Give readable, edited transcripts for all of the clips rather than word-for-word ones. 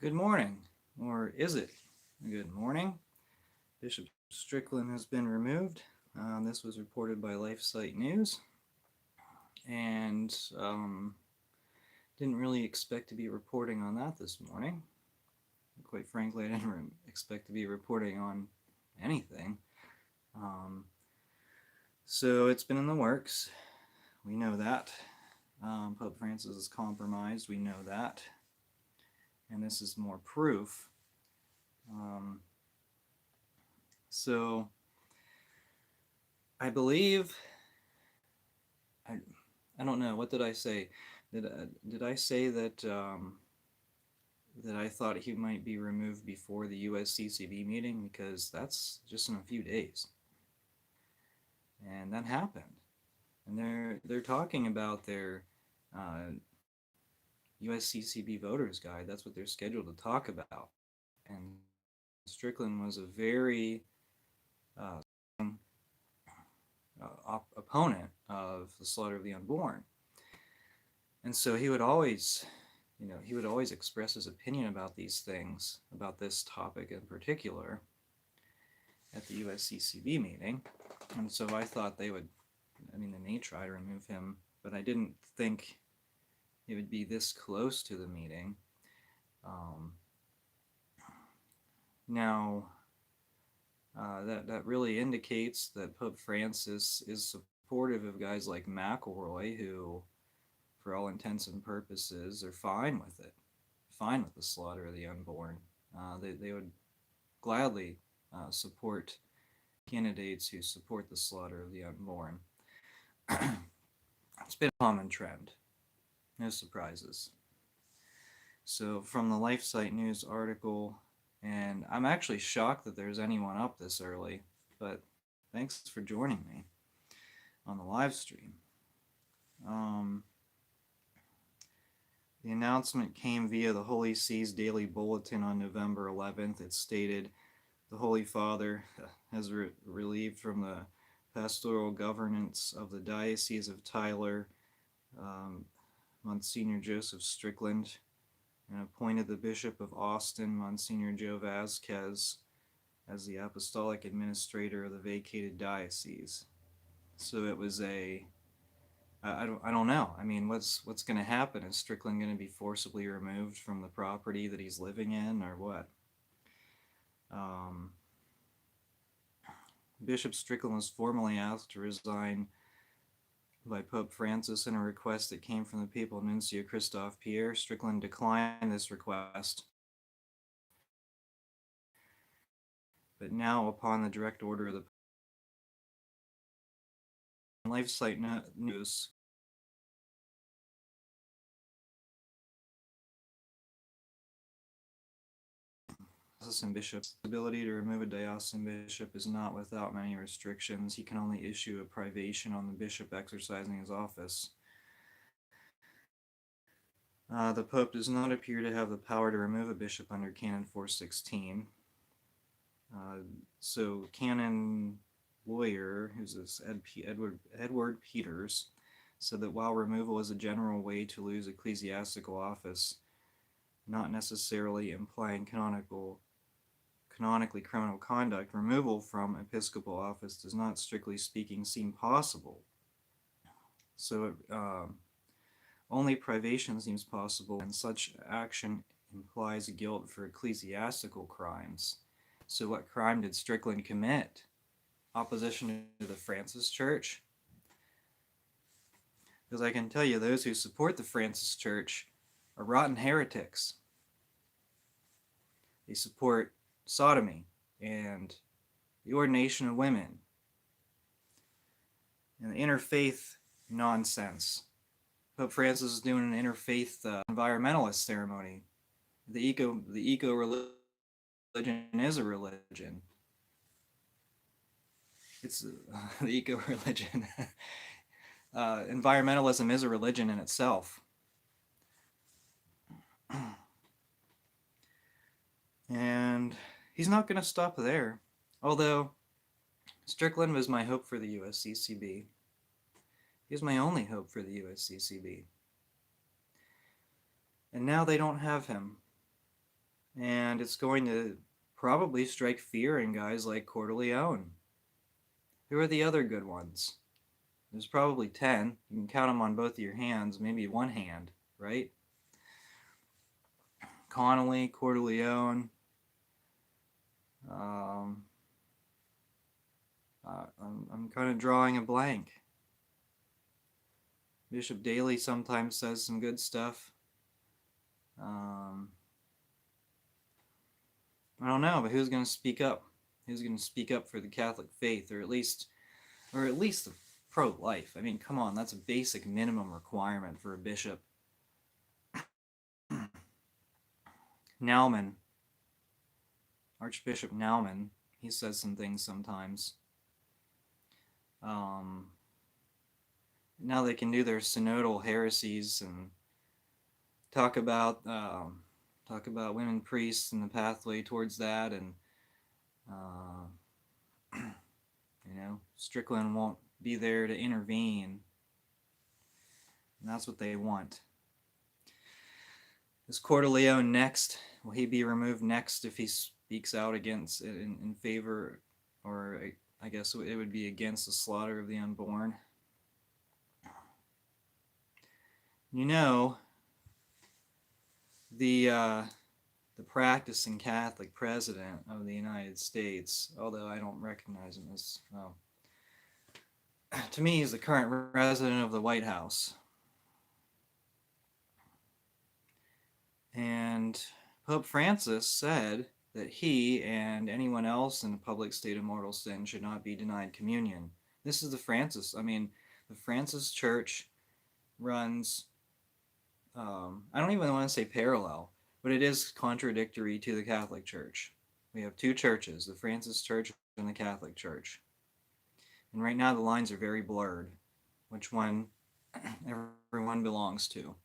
Good morning, or is it good morning? Bishop Strickland has been removed. This was reported by LifeSite News, and didn't really expect to be reporting on that this morning. Quite frankly, I didn't expect to be reporting on anything. Um, so it's been in the works. We know that. Pope Francis is compromised. We know that. And this is more proof. Um, so I believe I I don't know. What did I say? Did I say that I thought he might be removed before the USCCB meeting, because that's just in a few days, and that happened. And they're talking about their uh, USCCB voters guide. That's what they're scheduled to talk about. And Strickland was a very strong opponent of the slaughter of the unborn. And so he would always express his opinion about these things, about this topic in particular, at the USCCB meeting. And so I thought they may try to remove him, but I didn't think it would be this close to the meeting. Um, now, that really indicates that Pope Francis is supportive of guys like McElroy, who, for all intents and purposes, are fine with it, fine with the slaughter of the unborn. They would gladly support candidates who support the slaughter of the unborn. It's been a common trend. No surprises. So, from the LifeSite News article, and I'm actually shocked that there's anyone up this early, but thanks for joining me on the live stream. Um, the announcement came via the Holy See's Daily Bulletin on November 11th. It stated, "The Holy Father has relieved from the pastoral governance of the Diocese of Tyler um, Monsignor Joseph Strickland, and appointed the Bishop of Austin, Monsignor Joe Vasquez, as the apostolic administrator of the vacated diocese." So it was I don't know. I mean, what's going to happen? Is Strickland going to be forcibly removed from the property that he's living in, or what? Um, Bishop Strickland was formally asked to resign by Pope Francis in a request that came from the papal nuncio Christophe Pierre. Strickland declined this request, but now, upon the direct order of the LifeSite News, diocesan bishop's ability to remove a diocesan bishop is not without many restrictions. He can only issue a privation on the bishop exercising his office. The Pope does not appear to have the power to remove a bishop under Canon 416. Uh, so Canon Lawyer, who's this Edward Peters, said that while removal is a general way to lose ecclesiastical office, not necessarily implying canonically criminal conduct, removal from episcopal office does not, strictly speaking, seem possible. So only privation seems possible, and such action implies guilt for ecclesiastical crimes. So what crime did Strickland commit? Opposition to the Francis Church? Because I can tell you, those who support the Francis Church are rotten heretics. They support sodomy and the ordination of women and the interfaith nonsense. Pope Francis is doing an interfaith environmentalist ceremony. The eco religion is a religion. It's the eco religion. Environmentalism is a religion in itself. And he's not going to stop there. Although Strickland was my hope for the USCCB. He was my only hope for the USCCB. And now they don't have him. And it's going to probably strike fear in guys like Coeur d'Leone. Who are the other good ones? There's probably 10. You can count them on both of your hands, maybe one hand, right? Connolly, Coeur d'Leone. Um, I'm kind of drawing a blank. Bishop Daly sometimes says some good stuff. I don't know, but who's going to speak up? Who's going to speak up for the Catholic faith, or at least the pro-life? I mean, come on, that's a basic minimum requirement for a bishop. Naumann, Archbishop Naumann, he says some things sometimes. Now they can do their synodal heresies and talk about women priests and the pathway towards that, and Strickland won't be there to intervene, and that's what they want. Is Coeur d'Leone next? Will he be removed next if he speaks out against in favor, or I guess it would be against the slaughter of the unborn? The practicing Catholic president of the United States, although I don't recognize him as, well, to me, he's the current resident of the White House. And Pope Francis said that he and anyone else in a public state of mortal sin should not be denied communion. This is the Francis Church runs, I don't even want to say parallel, but it is contradictory to the Catholic Church. We have two churches, the Francis Church and the Catholic Church. And right now the lines are very blurred, which one everyone belongs to.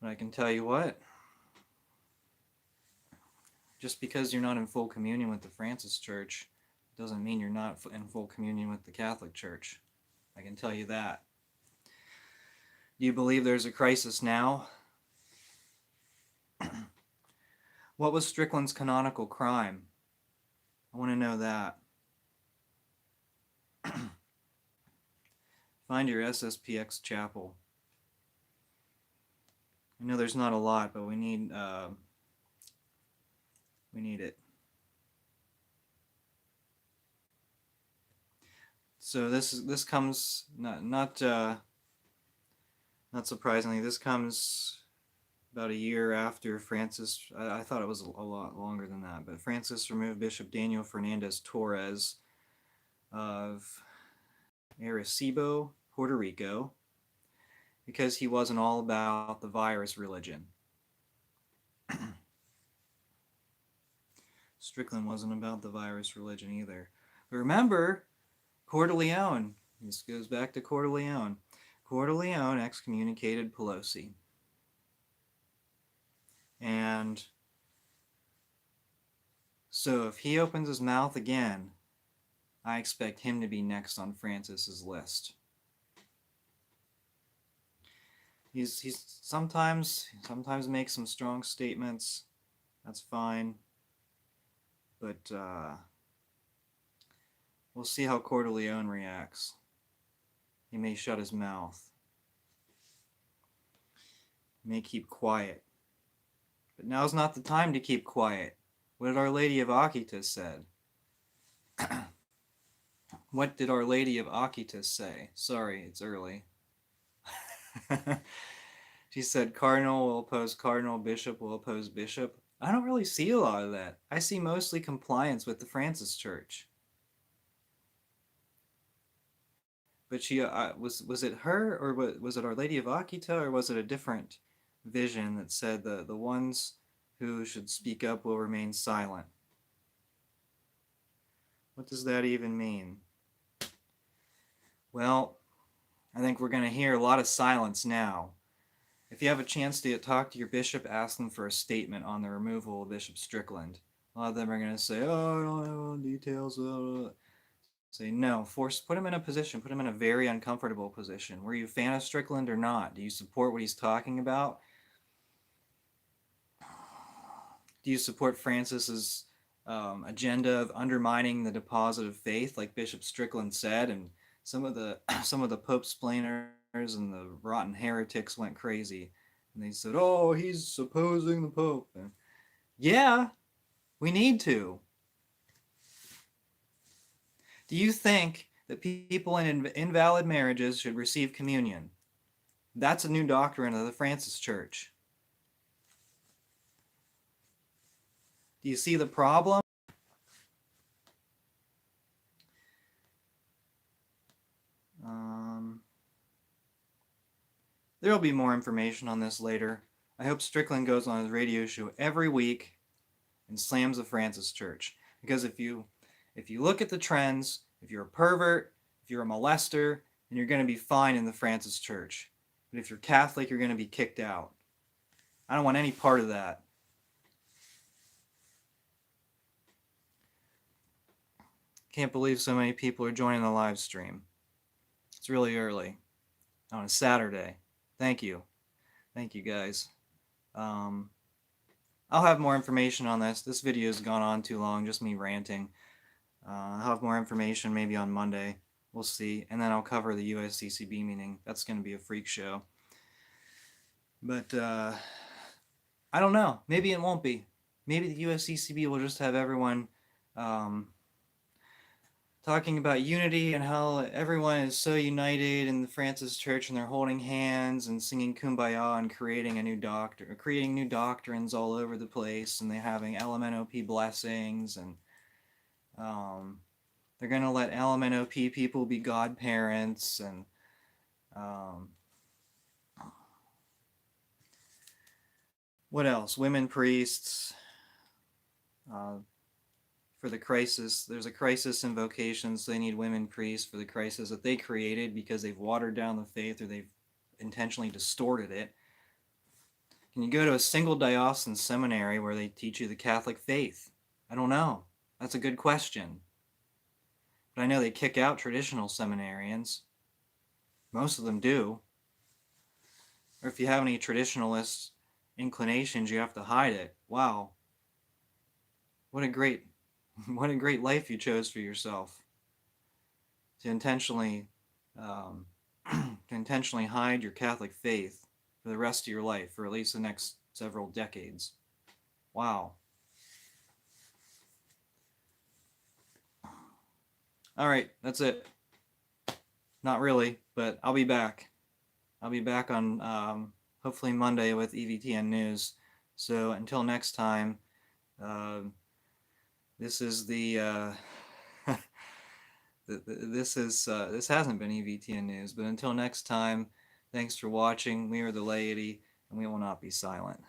But I can tell you what, just because you're not in full communion with the Francis Church doesn't mean you're not in full communion with the Catholic Church. I can tell you that. Do you believe there's a crisis now? What was Strickland's canonical crime? I want to know that. Find your SSPX chapel. I know there's not a lot, but we need it. So this comes not surprisingly, this comes about a year after Francis. I thought it was a lot longer than that, but Francis removed Bishop Daniel Fernandez Torres of Arecibo, Puerto Rico, because he wasn't all about the virus religion. Strickland wasn't about the virus religion either. But remember, Coeur d'Leone. This goes back to Coeur d'Leone. Coeur d'Leone excommunicated Pelosi. And so if he opens his mouth again, I expect him to be next on Francis's list. He's sometimes makes some strong statements. That's fine. But we'll see how Coeur d'Leone reacts. He may shut his mouth. He may keep quiet. But now's not the time to keep quiet. What did Our Lady of Akitas said? What did Our Lady of Akitas say? Sorry, it's early. She said cardinal will oppose cardinal, bishop will oppose bishop. I don't really see a lot of that. I see mostly compliance with the Francis Church. But she was it her, or was it Our Lady of Akita, or was it a different vision that said the ones who should speak up will remain silent? What does that even mean? Well, I think we're going to hear a lot of silence now. If you have a chance to talk to your bishop, ask them for a statement on the removal of Bishop Strickland. A lot of them are going to say, oh, I don't know details. Say no. Put him in a position, put him in a very uncomfortable position. Were you a fan of Strickland or not? Do you support what he's talking about? Do you support Francis's agenda of undermining the deposit of faith, like Bishop Strickland said? And some of the some of the Pope splainers and the rotten heretics went crazy, and they said, "Oh, he's opposing the Pope." And yeah, we need to. Do you think that people in invalid marriages should receive communion? That's a new doctrine of the Francis Church. Do you see the problem? There'll be more information on this later. I hope Strickland goes on his radio show every week and slams the Francis Church. Because if you look at the trends, if you're a pervert, if you're a molester, then you're going to be fine in the Francis Church. But if you're Catholic, you're going to be kicked out. I don't want any part of that. Can't believe so many people are joining the live stream. It's really early on a Saturday. Thank you. Thank you, guys. I'll have more information on this. This video has gone on too long, just me ranting. I'll have more information maybe on Monday. We'll see. And then I'll cover the USCCB meeting. That's going to be a freak show. But I don't know. Maybe it won't be. Maybe the USCCB will just have everyone talking about unity and how everyone is so united in the Francis Church and they're holding hands and singing Kumbaya and creating new doctrines all over the place, and they're having LMNOP blessings, and they're going to let LMNOP people be godparents, and what else? Women priests. For the crisis, there's a crisis in vocations, so they need women priests for the crisis that they created because they've watered down the faith or they've intentionally distorted it. Can you go to a single diocesan seminary where they teach you the Catholic faith? I don't know. That's a good question. But I know they kick out traditional seminarians. Most of them do. Or if you have any traditionalist inclinations, you have to hide it. Wow. What a great life you chose for yourself. To intentionally hide your Catholic faith for the rest of your life, for at least the next several decades. Wow. All right, that's it. Not really, but I'll be back. I'll be back on hopefully Monday with EVTN News. So until next time, this is the this hasn't been EVTN News, but until next time, thanks for watching. We are the laity, and we will not be silent.